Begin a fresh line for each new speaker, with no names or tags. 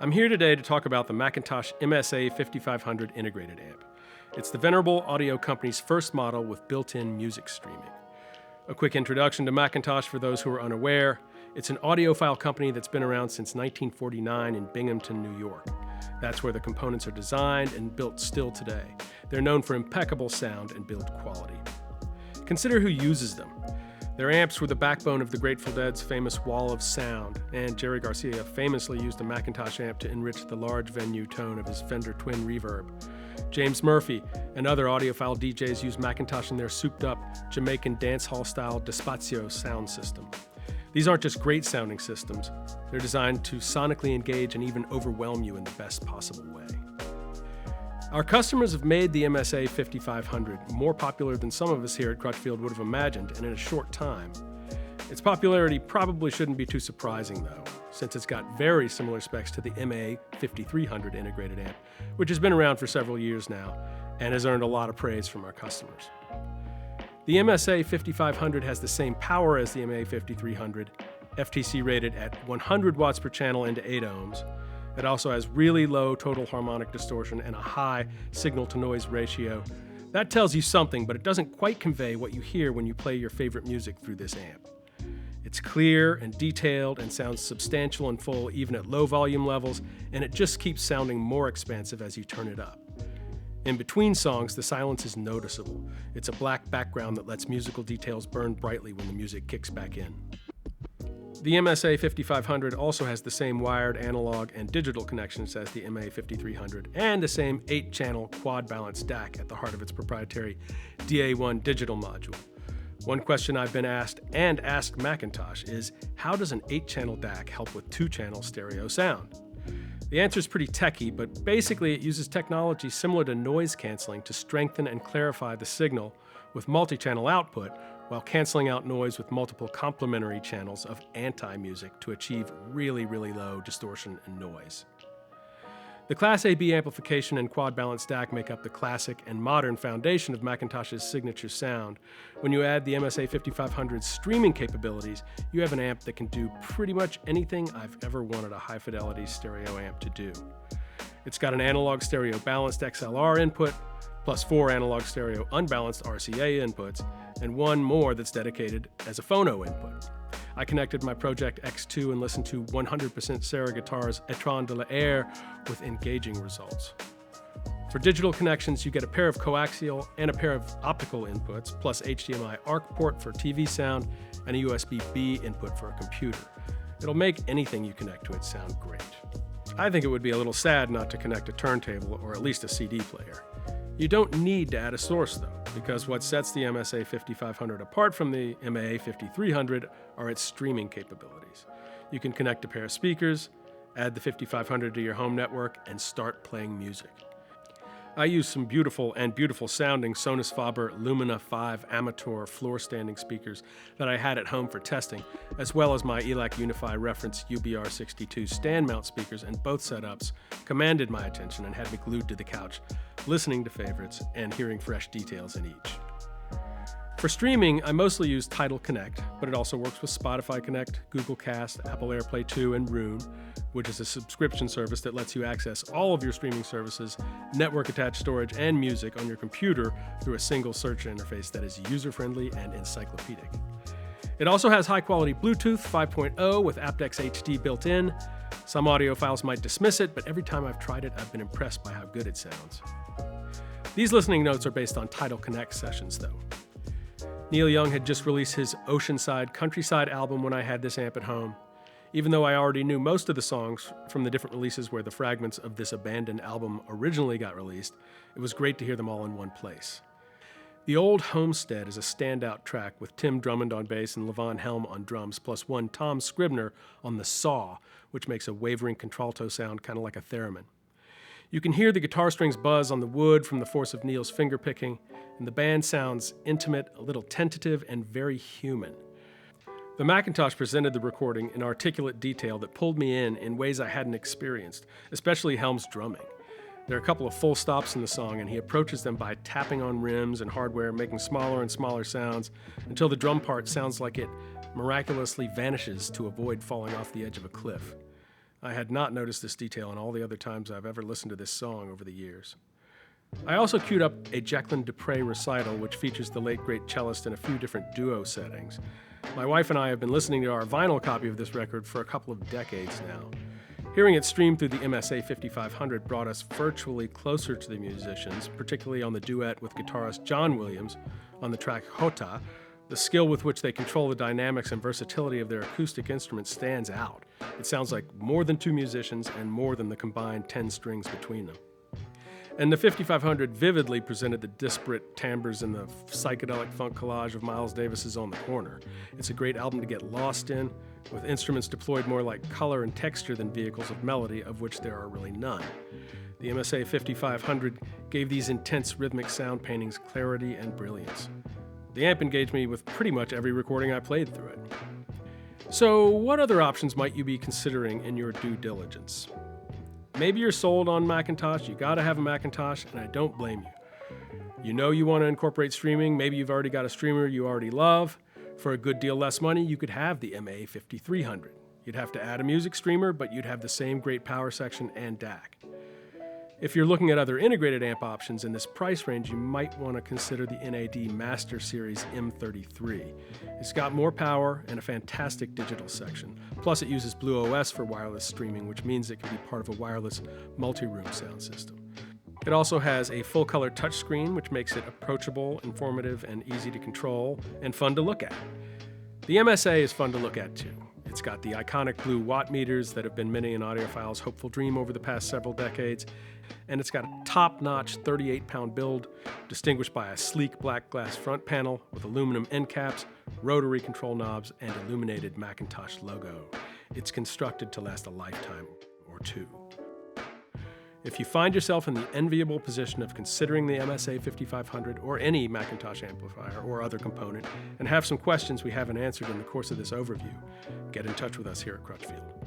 I'm here today to talk about the McIntosh MSA5500 integrated amp. It's the venerable audio company's first model with built-in music streaming. A quick introduction to McIntosh for those who are unaware. It's an audiophile company that's been around since 1949 in Binghamton, New York. That's where the components are designed and built still today. They're known for impeccable sound and build quality. Consider who uses them. Their amps were the backbone of the Grateful Dead's famous Wall of Sound, and Jerry Garcia famously used a McIntosh amp to enrich the large venue tone of his Fender Twin Reverb. James Murphy and other audiophile DJs use McIntosh in their souped-up Jamaican dancehall-style Despacio sound system. These aren't just great-sounding systems, they're designed to sonically engage and even overwhelm you in the best possible way. Our customers have made the MSA5500 more popular than some of us here at Crutchfield would have imagined, and in a short time. Its popularity probably shouldn't be too surprising, though, since it's got very similar specs to the MA5300 integrated amp, which has been around for several years now and has earned a lot of praise from our customers. The MSA5500 has the same power as the MA5300, FTC rated at 100 watts per channel into 8 ohms. It also has really low total harmonic distortion and a high signal-to-noise ratio. That tells you something, but it doesn't quite convey what you hear when you play your favorite music through this amp. It's clear and detailed and sounds substantial and full even at low volume levels, and it just keeps sounding more expansive as you turn it up. In between songs, the silence is noticeable. It's a black background that lets musical details burn brightly when the music kicks back in. The MSA5500 also has the same wired, analog, and digital connections as the MA5300, and the same 8-channel quad-balanced DAC at the heart of its proprietary DA1 digital module. One question I've been asked and asked McIntosh is, how does an 8-channel DAC help with 2-channel stereo sound? The answer is pretty techy, but basically it uses technology similar to noise canceling to strengthen and clarify the signal with multi-channel output, while canceling out noise with multiple complementary channels of anti-music to achieve really low distortion and noise. The Class AB amplification and quad-balance DAC make up the classic and modern foundation of McIntosh's signature sound. When you add the MSA5500's streaming capabilities, you have an amp that can do pretty much anything I've ever wanted a high-fidelity stereo amp to do. It's got an analog stereo balanced XLR input, plus 4 analog stereo unbalanced RCA inputs, and one more that's dedicated as a phono input. I connected my Project X2 and listened to 100% Serra Guitar's Etran de la Air with engaging results. For digital connections, you get a pair of coaxial and a pair of optical inputs, plus HDMI ARC port for TV sound and a USB-B input for a computer. It'll make anything you connect to it sound great. I think it would be a little sad not to connect a turntable or at least a CD player. You don't need to add a source though, because what sets the MSA5500 apart from the MA5300 are its streaming capabilities. You can connect a pair of speakers, add the 5500 to your home network, and start playing music. I use some beautiful sounding Sonus Faber Lumina 5 Amateur floor standing speakers that I had at home for testing, as well as my ELAC Unify reference UBR62 stand mount speakers, and both setups commanded my attention and had me glued to the couch, listening to favorites and hearing fresh details in each. For streaming, I mostly use TIDAL Connect, but it also works with Spotify Connect, Google Cast, Apple AirPlay 2, and Roon, which is a subscription service that lets you access all of your streaming services, network-attached storage, and music on your computer through a single search interface that is user-friendly and encyclopedic. It also has high-quality Bluetooth 5.0 with aptX HD built in. Some audiophiles might dismiss it, but every time I've tried it, I've been impressed by how good it sounds. These listening notes are based on TIDAL Connect sessions, though. Neil Young had just released his Oceanside Countryside album when I had this amp at home. Even though I already knew most of the songs from the different releases where the fragments of this abandoned album originally got released, it was great to hear them all in one place. The Old Homestead is a standout track with Tim Drummond on bass and Levon Helm on drums, plus one Tom Scribner on the saw, which makes a wavering contralto sound kind of like a theremin. You can hear the guitar strings buzz on the wood from the force of Neil's fingerpicking, and the band sounds intimate, a little tentative, and very human. The McIntosh presented the recording in articulate detail that pulled me in ways I hadn't experienced, especially Helm's drumming. There are a couple of full stops in the song, and he approaches them by tapping on rims and hardware, making smaller and smaller sounds, until the drum part sounds like it miraculously vanishes to avoid falling off the edge of a cliff. I had not noticed this detail in all the other times I've ever listened to this song over the years. I also queued up a Jacqueline Dupre recital, which features the late great cellist in a few different duo settings. My wife and I have been listening to our vinyl copy of this record for a couple of decades now. Hearing it streamed through the MSA5500 brought us virtually closer to the musicians, particularly on the duet with guitarist John Williams on the track Jota. The skill with which they control the dynamics and versatility of their acoustic instruments stands out. It sounds like more than two musicians and more than the combined 10 strings between them. And the 5500 vividly presented the disparate timbres and the psychedelic funk collage of Miles Davis's On the Corner. It's a great album to get lost in, with instruments deployed more like color and texture than vehicles of melody, of which there are really none. The MSA 5500 gave these intense rhythmic sound paintings clarity and brilliance. The amp engaged me with pretty much every recording I played through it. So, what other options might you be considering in your due diligence? Maybe you're sold on McIntosh, you gotta have a McIntosh, and I don't blame you. You know you want to incorporate streaming, maybe you've already got a streamer you already love. For a good deal less money, you could have the MA5300. You'd have to add a music streamer, but you'd have the same great power section and DAC. If you're looking at other integrated amp options in this price range, you might want to consider the NAD Masters Series M33. It's got more power and a fantastic digital section. Plus, it uses Blue OS for wireless streaming, which means it can be part of a wireless multi-room sound system. It also has a full-color touchscreen, which makes it approachable, informative, and easy to control, and fun to look at. The MSA is fun to look at, too. It's got the iconic blue watt meters that have been many an audiophile's hopeful dream over the past several decades, and it's got a top-notch 38-pound build, distinguished by a sleek black glass front panel with aluminum end caps, rotary control knobs, and illuminated McIntosh logo. It's constructed to last a lifetime or two. If you find yourself in the enviable position of considering the MSA5500 or any McIntosh amplifier or other component and have some questions we haven't answered in the course of this overview, get in touch with us here at Crutchfield.